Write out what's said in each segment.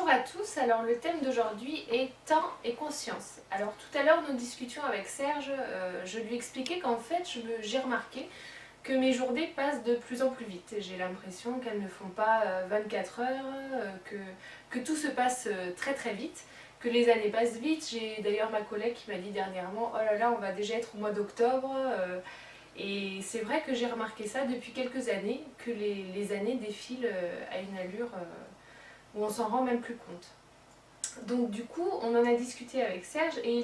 Bonjour à tous, alors le thème d'aujourd'hui est temps et conscience. Alors tout à l'heure nous discutions avec Serge, je lui expliquais qu'en fait j'ai remarqué que mes journées passent de plus en plus vite. J'ai l'impression qu'elles ne font pas 24 heures, que tout se passe très très vite, que les années passent vite. J'ai d'ailleurs ma collègue qui m'a dit dernièrement « Oh là là, on va déjà être au mois d'octobre ». Et c'est vrai que j'ai remarqué ça depuis quelques années, que les années défilent à une allure où on s'en rend même plus compte. Donc du coup, on en a discuté avec Serge et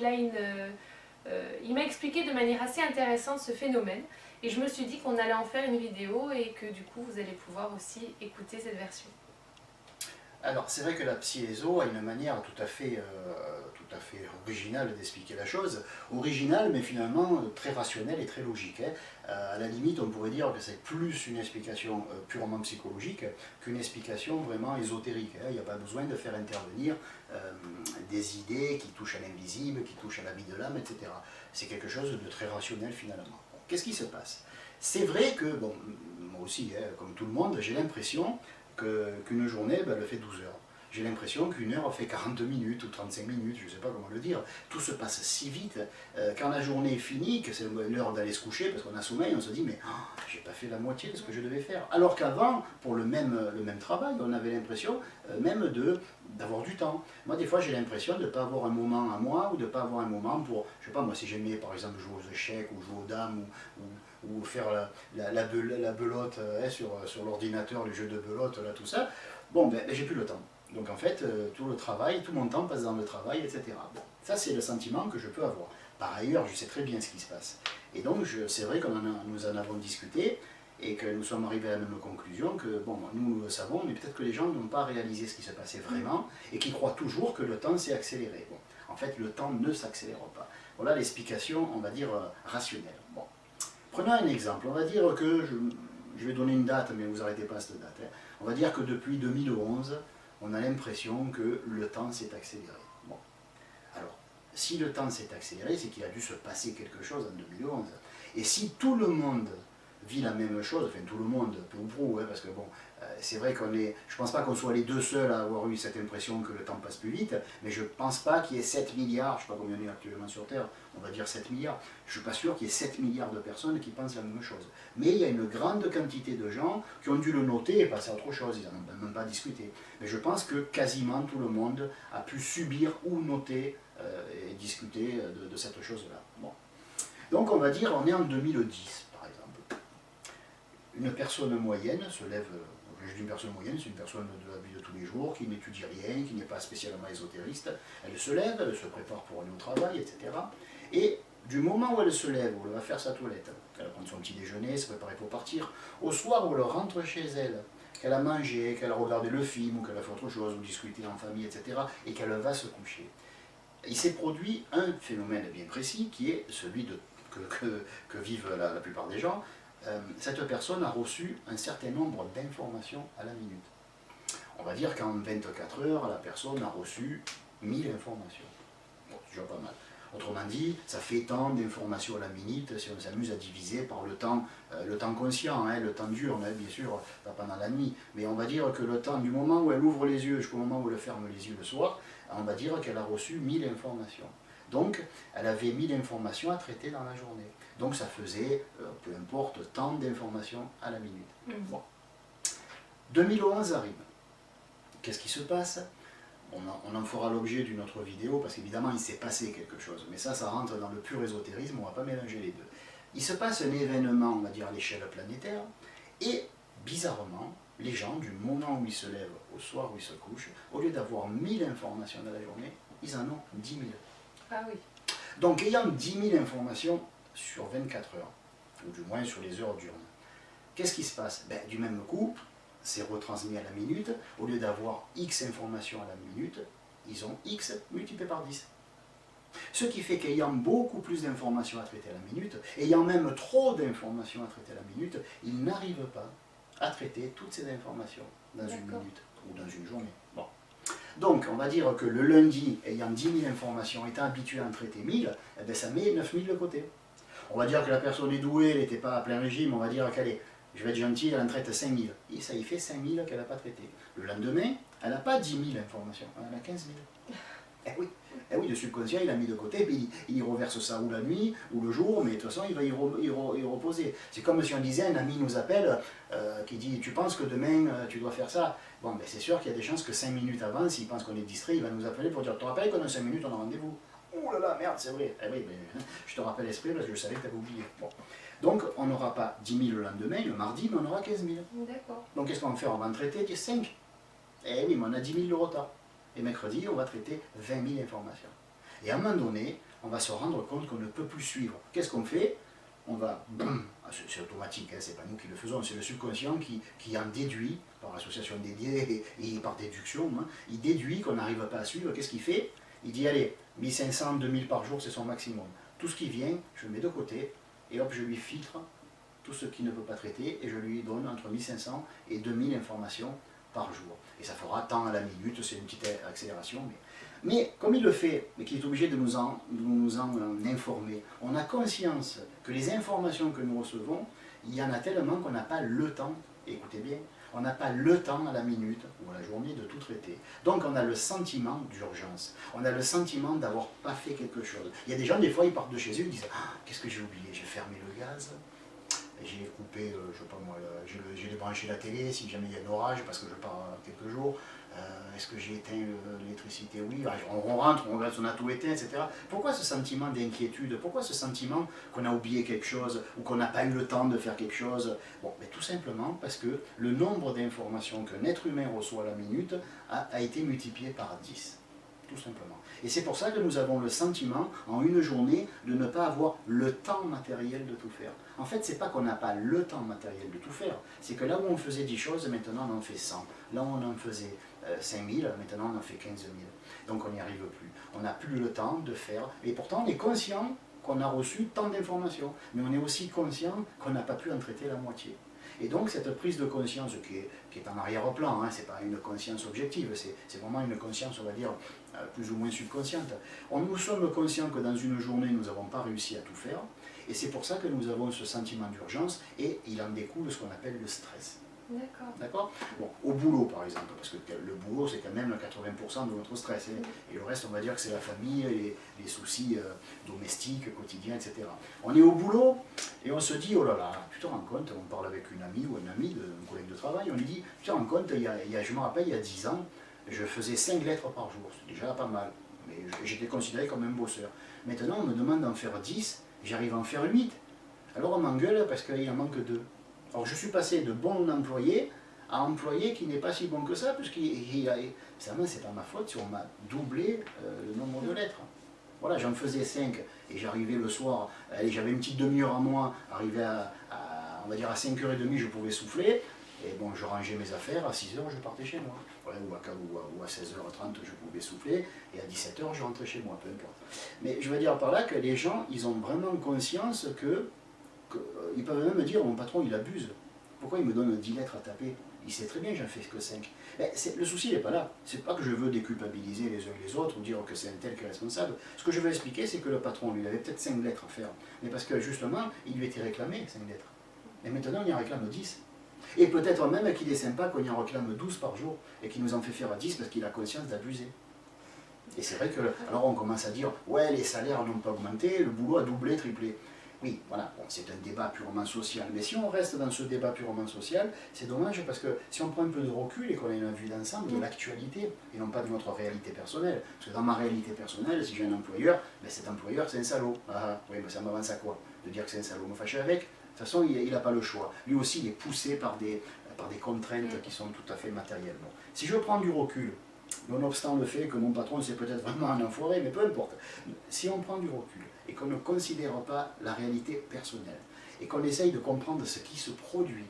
il m'a expliqué de manière assez intéressante ce phénomène. Et je me suis dit qu'on allait en faire une vidéo et que du coup, vous allez pouvoir aussi écouter cette version. Alors, c'est vrai que la psy-ESO a une manière tout à fait originale d'expliquer la chose. Originale, mais finalement très rationnelle et très logique. À la limite, on pourrait dire que c'est plus une explication purement psychologique qu'une explication vraiment ésotérique. Il n'y a pas besoin de faire intervenir des idées qui touchent à l'invisible, qui touchent à la vie de l'âme, etc. C'est quelque chose de très rationnel finalement. Bon, qu'est-ce qui se passe? C'est vrai que, bon, moi aussi, comme tout le monde, j'ai l'impression qu'une journée, elle fait 12 heures. J'ai l'impression qu'une heure fait 40 minutes ou 35 minutes, je ne sais pas comment le dire. Tout se passe si vite. Quand la journée est finie, que c'est l'heure d'aller se coucher, parce qu'on a sommeil, on se dit, mais j'ai pas fait la moitié de ce que je devais faire. Alors qu'avant, pour le même travail, on avait l'impression même d'avoir du temps. Moi, des fois, j'ai l'impression de ne pas avoir un moment à moi, ou de ne pas avoir un moment pour, je sais pas, moi, si j'aimais, par exemple, jouer aux échecs, ou jouer aux dames, ou faire la belote sur l'ordinateur, les jeux de belote, là, tout ça, bon, ben j'ai plus le temps. Donc en fait, tout le travail, tout mon temps passe dans le travail, etc. Bon, ça c'est le sentiment que je peux avoir. Par ailleurs, je sais très bien ce qui se passe. Et donc, c'est vrai que nous en avons discuté, et que nous sommes arrivés à la même conclusion que, bon, nous le savons, mais peut-être que les gens n'ont pas réalisé ce qui se passait vraiment, et qui croient toujours que le temps s'est accéléré. Bon, en fait, le temps ne s'accélère pas. Voilà l'explication, on va dire, rationnelle. Bon. Prenons un exemple, on va dire que, je vais donner une date, mais vous n'arrêtez pas à cette date. On va dire que depuis 2011, on a l'impression que le temps s'est accéléré. Bon. Alors, si le temps s'est accéléré, c'est qu'il a dû se passer quelque chose en 2011. Et si tout le monde vit la même chose, enfin tout le monde, peu ou prou, parce que bon, c'est vrai qu'on est, je ne pense pas qu'on soit les deux seuls à avoir eu cette impression que le temps passe plus vite, mais je ne pense pas qu'il y ait 7 milliards, je ne sais pas combien il y en a actuellement sur Terre, on va dire 7 milliards, je ne suis pas sûr qu'il y ait 7 milliards de personnes qui pensent la même chose. Mais il y a une grande quantité de gens qui ont dû le noter et passer à autre chose, ils n'en ont même pas discuté. Mais je pense que quasiment tout le monde a pu subir ou noter et discuter de cette chose-là. Bon. Donc on va dire, on est en 2010. Une personne moyenne se lève, je dis une personne moyenne, c'est une personne de la vie de tous les jours, qui n'étudie rien, qui n'est pas spécialement ésotériste, elle se lève, elle se prépare pour aller au travail, etc. Et du moment où elle se lève, où elle va faire sa toilette, qu'elle va prendre son petit déjeuner, se préparer pour partir, au soir où elle rentre chez elle, qu'elle a mangé, qu'elle a regardé le film, ou qu'elle a fait autre chose, ou discuté en famille, etc., et qu'elle va se coucher, il s'est produit un phénomène bien précis, qui est celui que vivent la plupart des gens. Cette personne a reçu un certain nombre d'informations à la minute. On va dire qu'en 24 heures, la personne a reçu 1000 informations. Bon, c'est déjà pas mal. Autrement dit, ça fait tant d'informations à la minute si on s'amuse à diviser par le temps conscient, le temps dur, bien sûr, pas pendant la nuit. Mais on va dire que le temps, du moment où elle ouvre les yeux jusqu'au moment où elle ferme les yeux le soir, on va dire qu'elle a reçu 1000 informations. Donc, elle avait 1000 informations à traiter dans la journée. Donc, ça faisait, peu importe, tant d'informations à la minute. Bon. 2011 arrive. Qu'est-ce qui se passe? On en fera l'objet d'une autre vidéo, parce qu'évidemment, il s'est passé quelque chose. Mais ça rentre dans le pur ésotérisme, on ne va pas mélanger les deux. Il se passe un événement, on va dire, à l'échelle planétaire, et, bizarrement, les gens, du moment où ils se lèvent au soir où ils se couchent, au lieu d'avoir 1000 informations dans la journée, ils en ont 10 000. Ah oui. Donc, ayant 10 000 informations sur 24 heures, ou du moins sur les heures diurnes, qu'est-ce qui se passe? Du même coup, c'est retransmis à la minute. Au lieu d'avoir X informations à la minute, ils ont X multiplié par 10. Ce qui fait qu'ayant beaucoup plus d'informations à traiter à la minute, ayant même trop d'informations à traiter à la minute, ils n'arrivent pas à traiter toutes ces informations dans une minute ou dans une journée. Bon. Donc, on va dire que le lundi, ayant 10 000 informations, étant habitué à en traiter 1000, ça met 9 000 de côté. On va dire que la personne est douée, elle n'était pas à plein régime, on va dire qu'elle est, je vais être gentil, elle en traite 5000. Et ça y fait 5000 qu'elle n'a pas traité. Le lendemain, elle n'a pas 10 000 informations, elle en a 15 000. Eh oui, le subconscient, il a mis de côté, puis il y reverse ça ou la nuit, ou le jour, mais de toute façon, il va y reposer. C'est comme si on disait, un ami nous appelle, qui dit, tu penses que demain, tu dois faire ça? Bon, ben c'est sûr qu'il y a des chances que 5 minutes avant, s'il pense qu'on est distrait, il va nous appeler pour dire, tu te rappelles qu'on a 5 minutes, on a rendez-vous? Oh là là, merde, c'est vrai. Eh oui, mais je te rappelle l'esprit parce que je savais que tu avais oublié. Bon. Donc, on n'aura pas 10 000 le lendemain, le mardi, mais on aura 15 000. D'accord. Donc, qu'est-ce qu'on va faire? On va en traiter 5. Eh oui, mais on a 10 000 de retard. Et mercredi, on va traiter 20 000 informations. Et à un moment donné, on va se rendre compte qu'on ne peut plus suivre. Qu'est-ce qu'on fait? On va, c'est automatique, hein, c'est pas nous qui le faisons, c'est le subconscient qui en déduit, par association dédiée et par déduction, hein, il déduit qu'on n'arrive pas à suivre. Qu'est-ce qu'il fait? Il dit, allez, 1500, 2000 par jour, c'est son maximum. Tout ce qui vient, je le mets de côté, et hop, je lui filtre tout ce qu'il ne peut pas traiter, et je lui donne entre 1500 et 2000 informations par jour. Et ça fera tant à la minute, c'est une petite accélération. Mais comme il le fait, et qu'il est obligé de nous en informer, on a conscience que les informations que nous recevons, il y en a tellement qu'on n'a pas le temps, écoutez bien, on n'a pas le temps à la minute ou à la journée de tout traiter. Donc on a le sentiment d'urgence, on a le sentiment d'avoir pas fait quelque chose. Il y a des gens, des fois, ils partent de chez eux, ils disent ah, qu'est-ce que j'ai oublié? J'ai fermé le gaz, j'ai coupé, je sais pas moi, j'ai débranché la télé si jamais il y a un orage parce que je pars quelques jours. Est-ce que j'ai éteint l'électricité? Oui, on rentre, on regarde si on a tout éteint, etc. Pourquoi ce sentiment d'inquiétude? Pourquoi ce sentiment qu'on a oublié quelque chose ou qu'on n'a pas eu le temps de faire quelque chose? Bon, mais tout simplement parce que le nombre d'informations qu'un être humain reçoit à la minute a été multiplié par 10. Tout simplement. Et c'est pour ça que nous avons le sentiment, en une journée, de ne pas avoir le temps matériel de tout faire. En fait, c'est pas qu'on n'a pas le temps matériel de tout faire, c'est que là où on faisait 10 choses, maintenant on en fait 100. Là où on en faisait 5000, maintenant on en fait 15 000. Donc on n'y arrive plus. On n'a plus le temps de faire. Et pourtant, on est conscient qu'on a reçu tant d'informations. Mais on est aussi conscient qu'on n'a pas pu en traiter la moitié. Et donc cette prise de conscience qui est en arrière-plan, hein, ce n'est pas une conscience objective, c'est vraiment une conscience, on va dire, plus ou moins subconsciente. Nous sommes conscients que dans une journée, nous n'avons pas réussi à tout faire, et c'est pour ça que nous avons ce sentiment d'urgence, et il en découle ce qu'on appelle le stress. D'accord. D'accord? Bon, au boulot par exemple, parce que le boulot c'est quand même 80% de votre stress, hein, et le reste on va dire que c'est la famille, les soucis domestiques, quotidiens, etc. On est au boulot et on se dit, oh là là, tu te rends compte, on parle avec une amie ou un ami, un collègue de travail, on lui dit, tu te rends compte, je me rappelle il y a 10 ans, je faisais 5 lettres par jour, c'est déjà pas mal, mais j'étais considéré comme un bosseur. Maintenant on me demande d'en faire 10, j'arrive à en faire 8, alors on m'engueule parce qu'il en manque 2. Alors je suis passé de bon employé à employé qui n'est pas si bon que ça, puisqu'il a... Finalement, c'est pas ma faute si on m'a doublé le nombre de lettres. Voilà, j'en faisais 5 et j'arrivais le soir, j'avais une petite demi-heure à moi, arrivé on va dire à 5h30, je pouvais souffler, et bon, je rangeais mes affaires, à 6h, je partais chez moi. Ouais, ou à 16h30, je pouvais souffler, et à 17h, je rentrais chez moi, peu importe. Mais je veux dire par là que les gens, ils ont vraiment conscience ils peuvent même me dire, mon patron il abuse, pourquoi il me donne 10 lettres à taper? Il sait très bien que j'en fais que 5. Mais le souci il n'est pas là, c'est pas que je veux déculpabiliser les uns les autres ou dire que c'est un tel qui est responsable. Ce que je veux expliquer, c'est que le patron lui avait peut-être 5 lettres à faire, mais parce que justement il lui était réclamé 5 lettres. Et maintenant il en réclame 10. Et peut-être même qu'il est sympa qu'on y en réclame 12 par jour et qu'il nous en fait faire 10 parce qu'il a conscience d'abuser. Et c'est vrai que, alors on commence à dire, ouais les salaires n'ont pas augmenté, le boulot a doublé, triplé. Oui, voilà, bon, c'est un débat purement social. Mais si on reste dans ce débat purement social, c'est dommage parce que si on prend un peu de recul et qu'on a une vue d'ensemble de l'actualité et non pas de notre réalité personnelle, parce que dans ma réalité personnelle, si j'ai un employeur, ben cet employeur c'est un salaud. Ah, oui, mais ça m'avance à quoi? De dire que c'est un salaud, me fâcher avec? De toute façon, il n'a pas le choix. Lui aussi, il est poussé par des contraintes qui sont tout à fait matérielles. Bon. Si je prends du recul, nonobstant le fait que mon patron c'est peut-être vraiment un enfoiré, mais peu importe, si on prend du recul, et qu'on ne considère pas la réalité personnelle, et qu'on essaye de comprendre ce qui se produit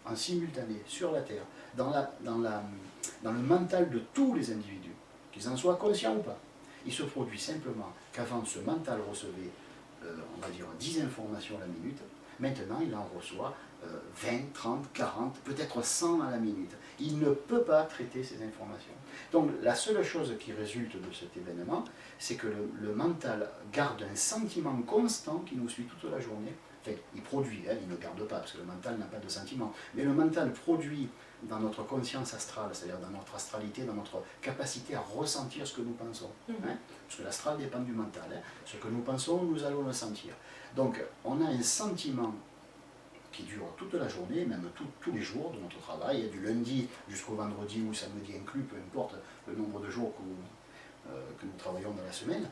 en simultané sur la Terre, dans le mental de tous les individus, qu'ils en soient conscients ou pas, il se produit simplement qu'avant ce mental recevait, on va dire, 10 informations à la minute, maintenant il en reçoit 20, 30, 40, peut-être 100 à la minute. Il ne peut pas traiter ces informations. Donc la seule chose qui résulte de cet événement, c'est que le mental garde un sentiment constant qui nous suit toute la journée enfin, il produit, hein, il ne garde pas, parce que le mental n'a pas de sentiment, mais le mental produit dans notre conscience astrale, c'est-à-dire dans notre astralité, dans notre capacité à ressentir ce que nous pensons. Hein, parce que l'astral dépend du mental. Hein, ce que nous pensons, nous allons le sentir. Donc, on a un sentiment qui dure toute la journée, même tous les jours de notre travail, du lundi jusqu'au vendredi ou samedi inclus, peu importe le nombre de jours que nous travaillons dans la semaine.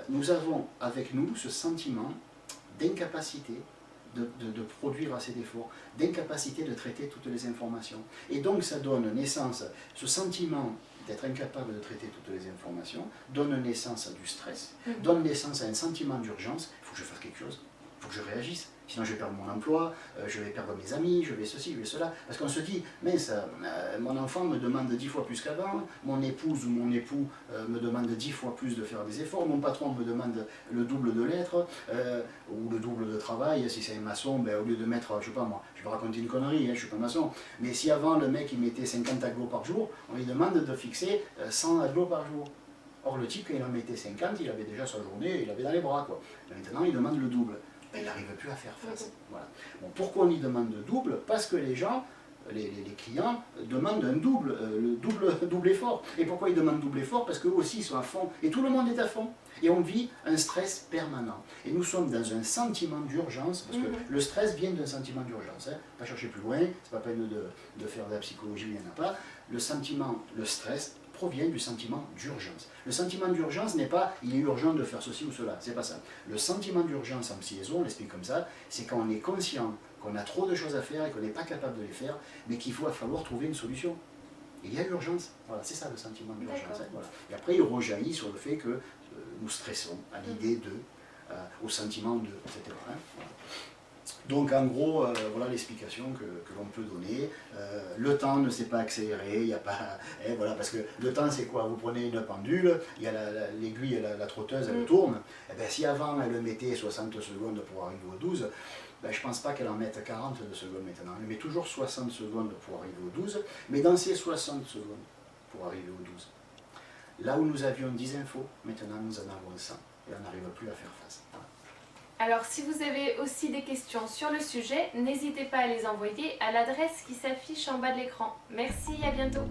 Nous avons avec nous ce sentiment d'incapacité de produire assez d'efforts, d'incapacité de traiter toutes les informations. Et donc ça donne naissance, ce sentiment d'être incapable de traiter toutes les informations, donne naissance à du stress, donne naissance à un sentiment d'urgence, il faut que je fasse quelque chose, il faut que je réagisse, sinon je vais perdre mon emploi, je vais perdre mes amis, je vais ceci, je vais cela. Parce qu'on se dit, mince, mon enfant me demande 10 fois plus qu'avant, mon épouse ou mon époux me demande 10 fois plus de faire des efforts, mon patron me demande le double de lettres, ou le double de travail, si c'est un maçon, ben, au lieu de mettre, je sais pas moi, je vais raconter une connerie, hein, je suis pas maçon, mais si avant le mec il mettait 50 agglos par jour, on lui demande de fixer 100 agglos par jour. Or le type, quand il en mettait 50, il avait déjà sa journée, il avait dans les bras, quoi. Et maintenant il demande le double. Il n'arrive plus à faire face. Voilà. Bon, pourquoi on y demande le double? Parce que les gens, les clients, demandent un double, double effort. Et pourquoi ils demandent double effort? Parce qu'eux aussi ils sont à fond, et tout le monde est à fond. Et on vit un stress permanent. Et nous sommes dans un sentiment d'urgence, parce que le stress vient d'un sentiment d'urgence. Hein. Pas chercher plus loin, c'est pas peine de faire de la psychologie, il n'y en a pas. Le sentiment, le stress, provient du sentiment d'urgence. Le sentiment d'urgence n'est pas il est urgent de faire ceci ou cela, c'est pas ça. Le sentiment d'urgence en psy-ESO, on l'explique comme ça, c'est quand on est conscient qu'on a trop de choses à faire et qu'on n'est pas capable de les faire, mais qu'il va falloir trouver une solution. Et il y a urgence. Voilà, c'est ça le sentiment d'urgence. Hein, voilà. Et après, il rejaillit sur le fait que nous stressons à l'idée de, au sentiment de, etc. Hein, voilà. Donc en gros, voilà l'explication que l'on peut donner. Le temps ne s'est pas accéléré, il n'y a pas... voilà, parce que le temps c'est quoi? Vous prenez une pendule, il y a l'aiguille, la trotteuse, elle tourne. Et bien, si avant elle mettait 60 secondes pour arriver au 12, ben, je ne pense pas qu'elle en mette 40 de secondes maintenant. Elle met toujours 60 secondes pour arriver au 12, mais dans ces 60 secondes pour arriver au 12, là où nous avions 10 infos, maintenant nous en avons 100 et on n'arrive plus à faire face. Voilà. Alors si vous avez aussi des questions sur le sujet, n'hésitez pas à les envoyer à l'adresse qui s'affiche en bas de l'écran. Merci, à bientôt.